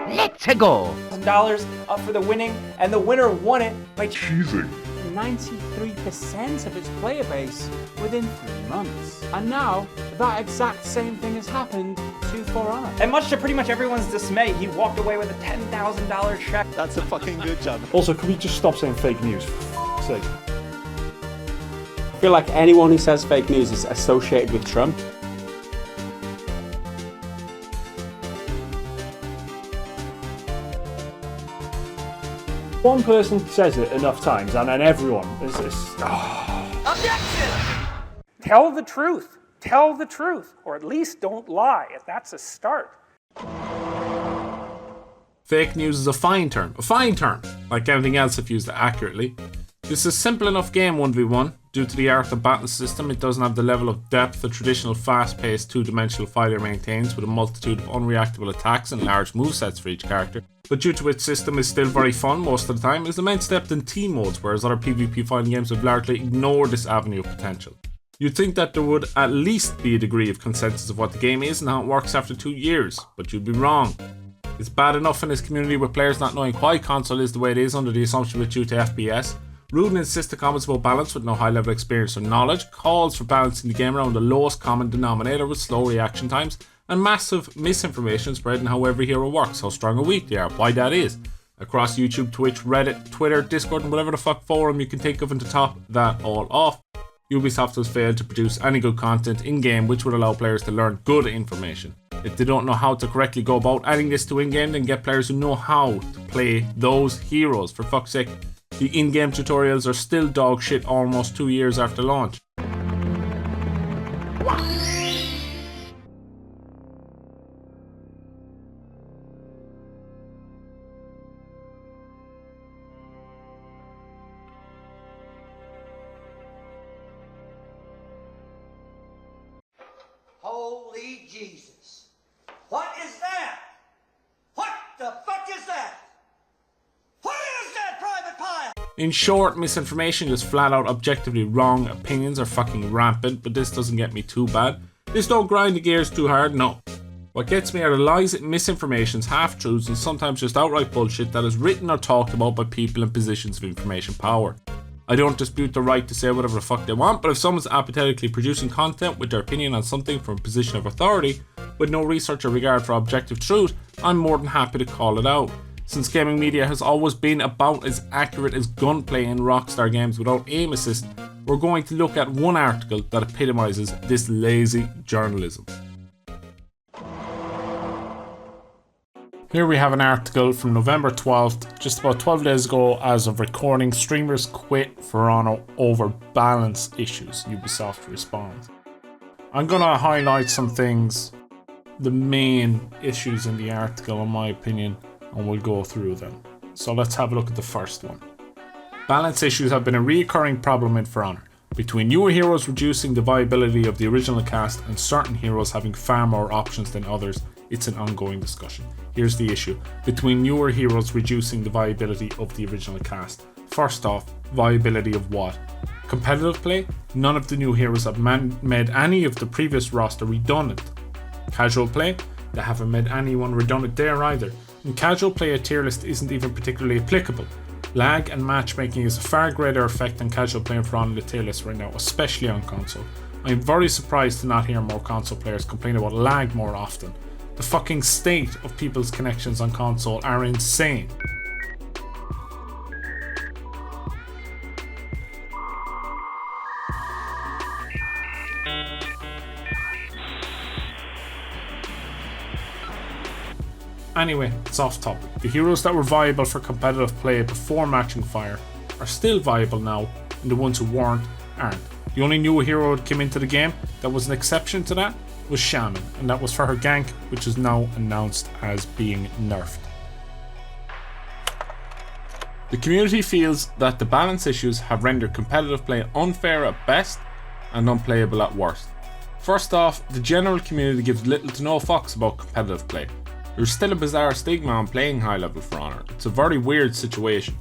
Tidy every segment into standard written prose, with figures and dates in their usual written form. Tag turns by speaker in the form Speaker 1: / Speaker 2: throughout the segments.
Speaker 1: Let's go!
Speaker 2: $1,000 up for the winning, and the winner won it by
Speaker 3: cheesing
Speaker 4: 93% of its player base within 3 months. And now, that exact same thing has happened to For Honor.
Speaker 2: And much to pretty much everyone's dismay, he walked away with a $10,000 check.
Speaker 5: That's a fucking good job.
Speaker 6: Also, can we just stop saying fake news, for f***'s sake?
Speaker 7: I feel like anyone who says fake news is associated with Trump.
Speaker 6: One person says it enough times and then everyone is
Speaker 2: Objection!
Speaker 8: Tell the truth. Tell the truth. Or at least don't lie. That's a start.
Speaker 9: Fake news is a fine term, like anything else if used accurately. This is a simple enough game 1v1. Due to the art of battle system, it doesn't have the level of depth a traditional fast-paced two-dimensional fighter maintains with a multitude of unreactable attacks and large movesets for each character. But due to its system is still very fun most of the time, there's immense depth in team modes, whereas other PvP fighting games have largely ignored this avenue of potential. You'd think that there would at least be a degree of consensus of what the game is and how it works after 2 years, but you'd be wrong. It's bad enough in this community with players not knowing why console is the way it is under the assumption it's due to FPS. Rude and insistent comments about balance with no high level experience or knowledge, calls for balancing the game around the lowest common denominator with slow reaction times, and massive misinformation spreading how every hero works, how strong or weak they are, why that is. Across YouTube, Twitch, Reddit, Twitter, Discord and whatever the fuck forum you can think of and to top that all off, Ubisoft has failed to produce any good content in-game which would allow players to learn good information. If they don't know how to correctly go about adding this to in-game, then get players who know how to play those heroes. For fuck's sake, the in-game tutorials are still dog shit almost 2 years after launch.
Speaker 10: Holy Jesus. What is that? What the fuck is that? What is that, Private Pile?
Speaker 9: In short, misinformation is flat out objectively wrong, opinions are fucking rampant, but this doesn't get me too bad. This don't grind the gears too hard, no. What gets me are the lies, misinformations, half-truths and sometimes just outright bullshit that is written or talked about by people in positions of information power. I don't dispute the right to say whatever the fuck they want, but if someone's apathetically producing content with their opinion on something from a position of authority, with no research or regard for objective truth, I'm more than happy to call it out. Since gaming media has always been about as accurate as gunplay in Rockstar games without aim assist, we're going to look at one article that epitomizes this lazy journalism. Here we have an article from November 12th, just about 12 days ago as of recording. Streamers quit For Honor over balance issues, Ubisoft responds. I'm gonna highlight some things, the main issues in the article in my opinion, and we'll go through them. So let's have a look at the first one. Balance issues have been a recurring problem in For Honor, between newer heroes reducing the viability of the original cast and certain heroes having far more options than others. It's an ongoing discussion. Here's the issue. Between newer heroes reducing the viability of the original cast. First off, viability of what? Competitive play? None of the new heroes have made any of the previous roster redundant. Casual play? They haven't made anyone redundant there either. In casual play, a tier list isn't even particularly applicable. Lag and matchmaking is a far greater effect than casual play For Honor the tier list right now, especially on console. I'm very surprised to not hear more console players complain about lag more often. The fucking state of people's connections on console are insane. Anyway, it's off topic. The heroes that were viable for competitive play before Matching Fire are still viable now, and the ones who weren't aren't. The only new hero that came into the game that was an exception to that was Shaman, and that was for her gank, which is now announced as being nerfed. The community feels that the balance issues have rendered competitive play unfair at best and unplayable at worst. First off, the general community gives little to no fucks about competitive play. There's still a bizarre stigma on playing high level For Honor. It's a very weird situation.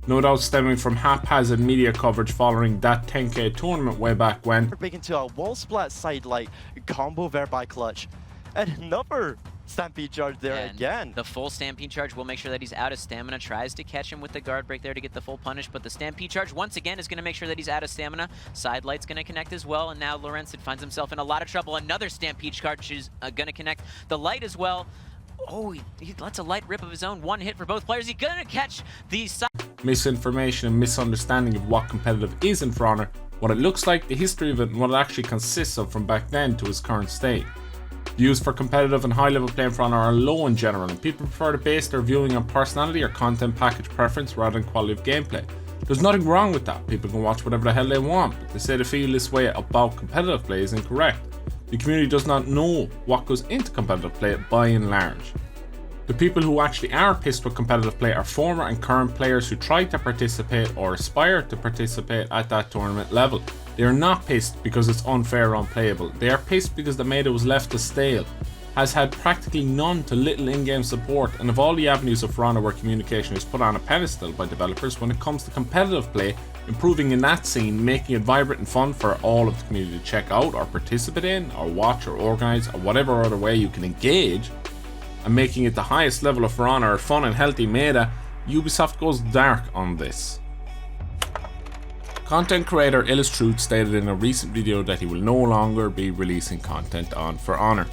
Speaker 9: No doubt stemming from haphazard media coverage following that 10k tournament way back when.
Speaker 5: Break into a wall splat side like combo thereby clutch. And another
Speaker 1: Stampede charge there
Speaker 3: And
Speaker 1: again.
Speaker 3: the full Stampede charge will make sure that he's out of stamina, tries to catch him with the guard break there to get the full punish, but the Stampede charge once again is going to make sure that he's out of stamina. Side light's going to connect as well, and now Lorenzen finds himself in a lot of trouble. Another Stampede charge is going to connect the light as well. Oh, he lets a light rip of his own. One hit for both players. He's going to catch the side.
Speaker 9: Misinformation and misunderstanding of what competitive is in For Honor, what it looks like, the history of it, and what it actually consists of from back then to its current state. Views for competitive and high-level playing For Honor are low in general, and people prefer to base their viewing on personality or content package preference rather than quality of gameplay. There's nothing wrong with that. People can watch whatever the hell they want, but to say they feel this way about competitive play is incorrect. The community does not know what goes into competitive play by and large. The people who actually are pissed with competitive play are former and current players who try to participate or aspire to participate at that tournament level. They are not pissed because it's unfair or unplayable. They are pissed because the meta was left to stale, has had practically none to little in-game support, and of all the avenues of For Honor where communication is put on a pedestal by developers, when it comes to competitive play, improving in that scene, making it vibrant and fun for all of the community to check out or participate in or watch or organise or whatever other way you can engage, and making it the highest level of For Honor, fun and healthy meta, Ubisoft goes dark on this. Content creator Illustrude stated in a recent video that he will no longer be releasing content on For Honor.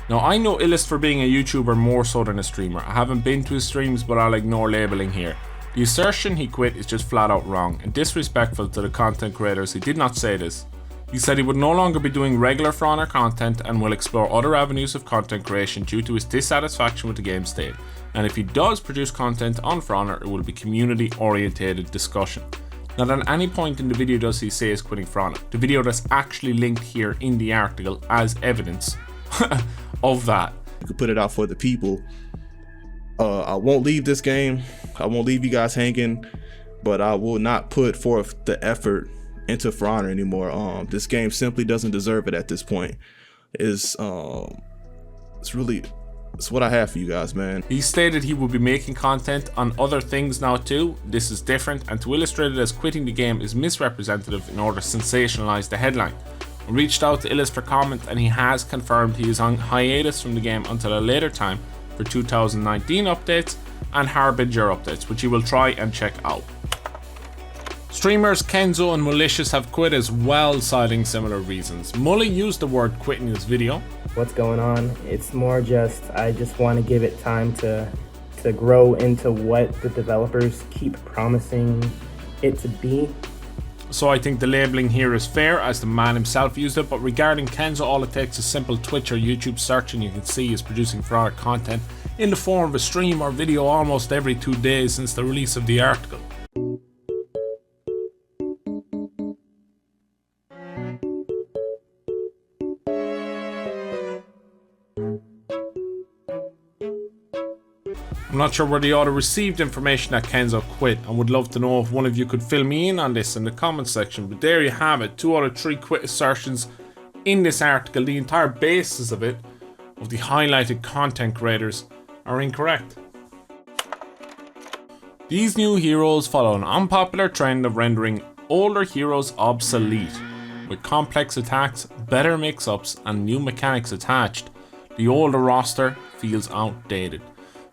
Speaker 9: Now, I know Illust for being a YouTuber more so than a streamer. I haven't been to his streams, but I'll ignore labeling here. The assertion he quit is just flat out wrong and disrespectful to the content creators. He did not say this. He said he would no longer be doing regular For Honor content and will explore other avenues of content creation due to his dissatisfaction with the game state. And if he does produce content on For Honor, it will be community orientated discussion. Not at any point in the video does he say he's quitting For Honor. The video that's actually linked here in the article as evidence of that.
Speaker 5: You could put it out for the people. I won't leave this game. I won't leave you guys hanging, but I will not put forth the effort into For Honor anymore. This game simply doesn't deserve it at this point. It's what I have for you guys, man.
Speaker 9: He stated he will be making content on other things now too. This is different, and to illustrate it as quitting the game is misrepresentative in order to sensationalize the headline. I reached out to Illust for comment, and he has confirmed he is on hiatus from the game until a later time for 2019 updates and Harbinger updates, which he will try and check out. Streamers Kenzo and Malicious have quit as well, citing similar reasons. Mully used the word quit in his video.
Speaker 11: What's going on? It's more just, I just want to give it time to grow into what the developers keep promising it to be.
Speaker 9: So I think the labeling here is fair, as the man himself used it, but regarding Kenzo, all it takes is simple Twitch or YouTube search and you can see he's producing For Honor content in the form of a stream or video almost every 2 days since the release of the article. I'm not sure where the author received information that Kenzo quit, and would love to know if one of you could fill me in on this in the comments section, but there you have it, 2 out of 3 quit assertions in this article. The entire basis of it, of the highlighted content creators, are incorrect. These new heroes follow an unpopular trend of rendering older heroes obsolete. With complex attacks, better mix-ups and new mechanics attached, the older roster feels outdated.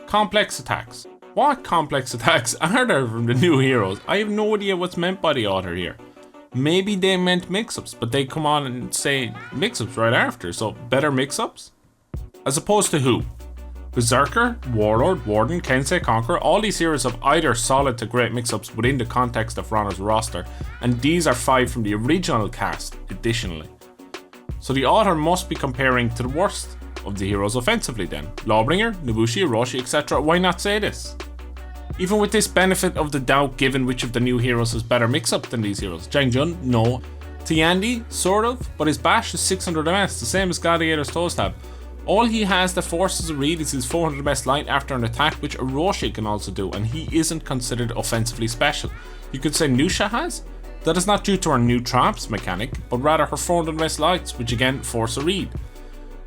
Speaker 9: Complex attacks. What complex attacks are there from the new heroes? I have no idea what's meant by the author here. Maybe they meant mix-ups, but they come on and say mix-ups right after, so better mix-ups? As opposed to who? Berserker, Warlord, Warden, Kensei, Conqueror, all these heroes have either solid to great mix-ups within the context of For Honor's roster, and these are 5 from the original cast, additionally. So the author must be comparing to the worst of the heroes offensively then. Lawbringer, Nobushi, Orochi, etc. Why not say this? Even with this benefit of the doubt given which of the new heroes has better mix-up than these heroes. Jangjun? No. Tiandi? Sort of, but his bash is 600 MS, the same as Gladiator's toe stab. All he has that forces a read is his 400 MS light after an attack, which Orochi can also do, and he isn't considered offensively special. You could say Nusha has? That is not due to her new traps mechanic, but rather her 400 MS lights, which again force a read.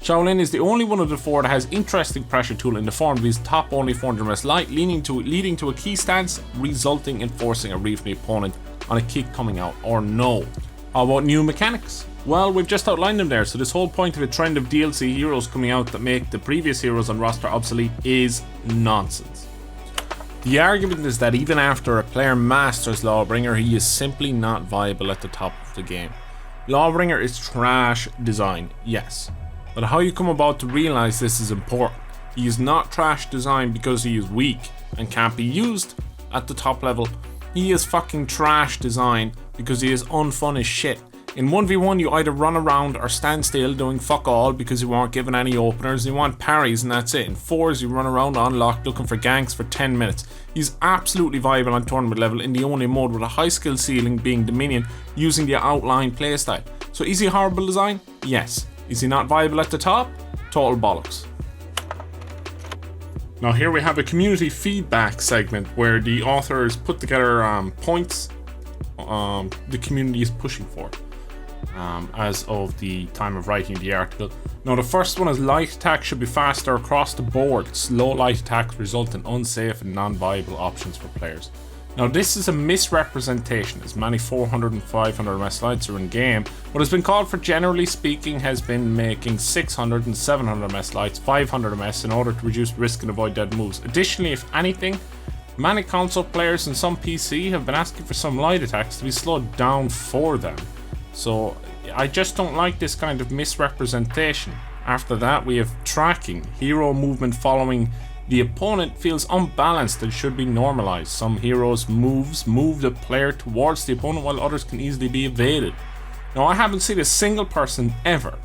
Speaker 9: Shaolin is the only one of the 4 that has interesting pressure tool in the form of his top only 400 MS light, leading to a key stance, resulting in forcing a read from the opponent on a kick coming out, or no. How about new mechanics? Well, we've just outlined them there, so this whole point of a trend of DLC heroes coming out that make the previous heroes on roster obsolete is nonsense. The argument is that even after a player masters Lawbringer, he is simply not viable at the top of the game. Lawbringer is trash design, yes, but how you come about to realize this is important. He is not trash design because he is weak and can't be used at the top level. He is fucking trash design because he is unfun as shit. In 1v1 you either run around or stand still doing fuck all because you aren't given any openers, you want parries and that's it. In 4s you run around unlocked looking for ganks for 10 minutes. He's absolutely viable on tournament level in the only mode with a high skill ceiling being Dominion using the outline playstyle. So is he horrible design? Yes. Is he not viable at the top? Total bollocks. Now here we have a community feedback segment where the authors put together points the community is pushing for as of the time of writing the article. Now the first one is light attack should be faster across the board. Slow light attacks result in unsafe and non-viable options for players. Now this is a misrepresentation as many 400 and 500 MS lights are in game. What has been called for generally speaking has been making 600 and 700 MS lights 500 MS in order to reduce risk and avoid dead moves. Additionally, if anything, many console players and some PC have been asking for some light attacks to be slowed down for them. So I just don't like this kind of misrepresentation. After that we have tracking. Hero movement following the opponent feels unbalanced and should be normalized. Some heroes' moves move the player towards the opponent while others can easily be evaded. Now I haven't seen a single person ever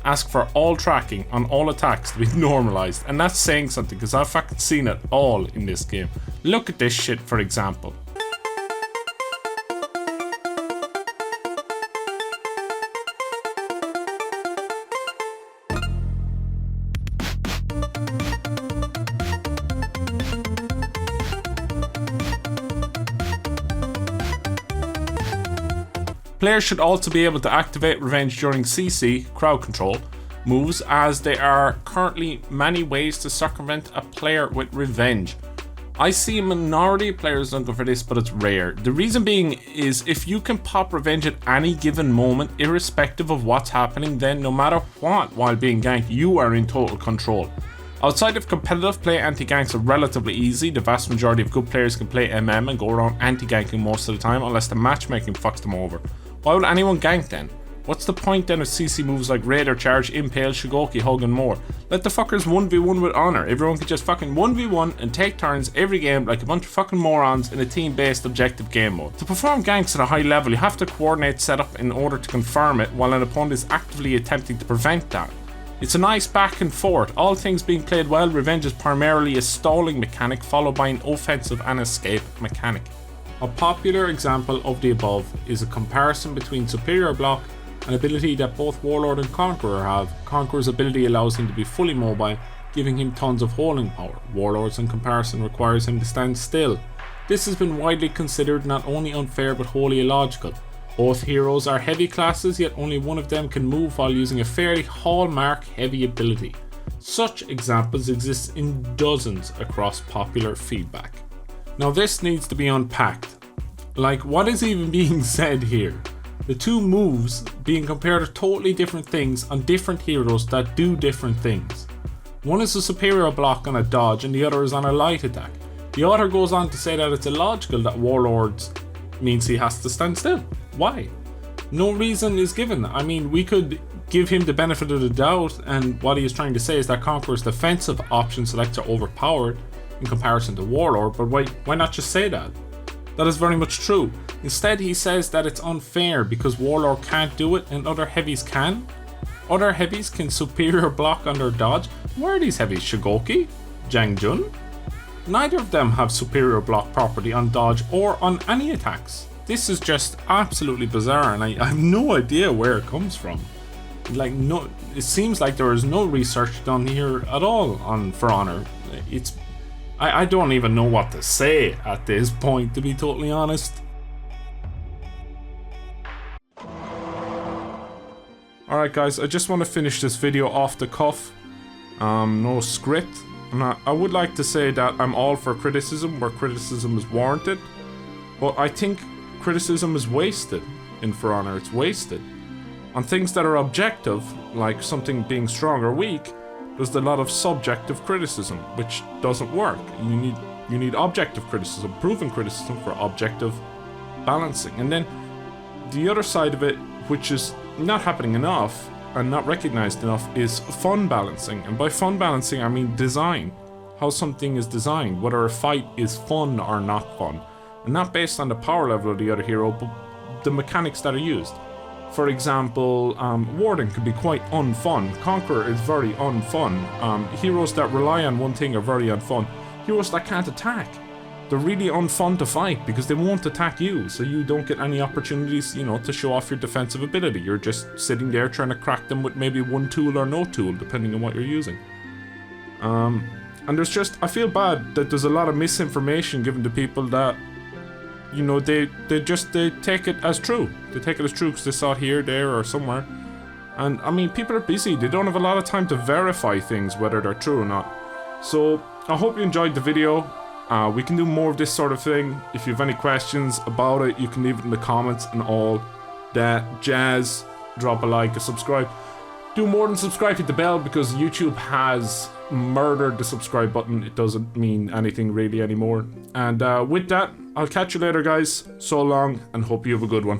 Speaker 9: ask for all tracking on all attacks to be normalized, and that's saying something because I've fucking seen it all in this game. Look at this shit for example. Players should also be able to activate Revenge during CC, crowd control, moves, as there are currently many ways to circumvent a player with Revenge. I see a minority of players looking for this, but it's rare. The reason being is if you can pop Revenge at any given moment, irrespective of what's happening, then no matter what while being ganked, you are in total control. Outside of competitive play, anti-ganks are relatively easy. The vast majority of good players can play MM and go around anti-ganking most of the time unless the matchmaking fucks them over. Why would anyone gank then? What's the point then of CC moves like Raider Charge, Impale, Shigoki, Hug and more? Let the fuckers 1v1 with honor. Everyone can just fucking 1v1 and take turns every game like a bunch of fucking morons in a team-based objective game mode. To perform ganks at a high level, you have to coordinate setup in order to confirm it while an opponent is actively attempting to prevent that. It's a nice back and forth. All things being played well, Revenge is primarily a stalling mechanic followed by an offensive and escape mechanic. A popular example of the above is a comparison between Superior Block, an ability that both Warlord and Conqueror have. Conqueror's ability allows him to be fully mobile, giving him tons of holding power. Warlord's in comparison requires him to stand still. This has been widely considered not only unfair but wholly illogical. Both heroes are heavy classes, yet only one of them can move while using a fairly hallmark heavy ability. Such examples exist in dozens across popular feedback. Now this needs to be unpacked. Like, what is even being said here? The two moves being compared to totally different things on different heroes that do different things. One is a superior block on a dodge and the other is on a light attack. The author goes on to say that it's illogical that Warlords means he has to stand still. Why? No reason is given. I mean, we could give him the benefit of the doubt, and what he is trying to say is that Conqueror's defensive option selects are overpowered in comparison to Warlord, but why not just say that? That is very much true. Instead, he says that it's unfair because Warlord can't do it and other heavies can. Other heavies can superior block on their dodge. Where are these heavies? Shigoki? Jangjun? Neither of them have superior block property on dodge or on any attacks. This is just absolutely bizarre, and I have no idea where it comes from. Like, no, it seems like there is no research done here at all on For Honor. I don't even know what to say at this point, to be totally honest. Alright guys, I just want to finish this video off the cuff. No script. I would like to say that I'm all for criticism where criticism is warranted, but I think criticism is wasted in For Honor. It's wasted. On things that are objective, like something being strong or weak, there's a lot of subjective criticism, which doesn't work. You need objective criticism, proven criticism for objective balancing. And then the other side of it, which is not happening enough and not recognized enough, is fun balancing. And by fun balancing, I mean design. How something is designed, whether a fight is fun or not fun. And not based on the power level of the other hero, but the mechanics that are used. For example, Warden can be quite unfun. Conqueror is very unfun. Heroes that rely on one thing are very unfun. Heroes that can't attack, they're really unfun to fight because they won't attack you, so you don't get any opportunities, you know, to show off your defensive ability. You're just sitting there trying to crack them with maybe one tool or no tool, depending on what you're using. And there's just, I feel bad that there's a lot of misinformation given to people that, you know, they take it as true. They take it as true because they saw it here, there, or somewhere. And I mean, people are busy. They don't have a lot of time to verify things, whether they're true or not. So I hope you enjoyed the video. We can do more of this sort of thing. If you have any questions about it, you can leave it in the comments and all that jazz. Drop a like, a subscribe. Do more than subscribe, hit the bell, because YouTube has murdered the subscribe button. It doesn't mean anything really anymore. And with that, I'll catch you later, guys. So long, and hope you have a good one.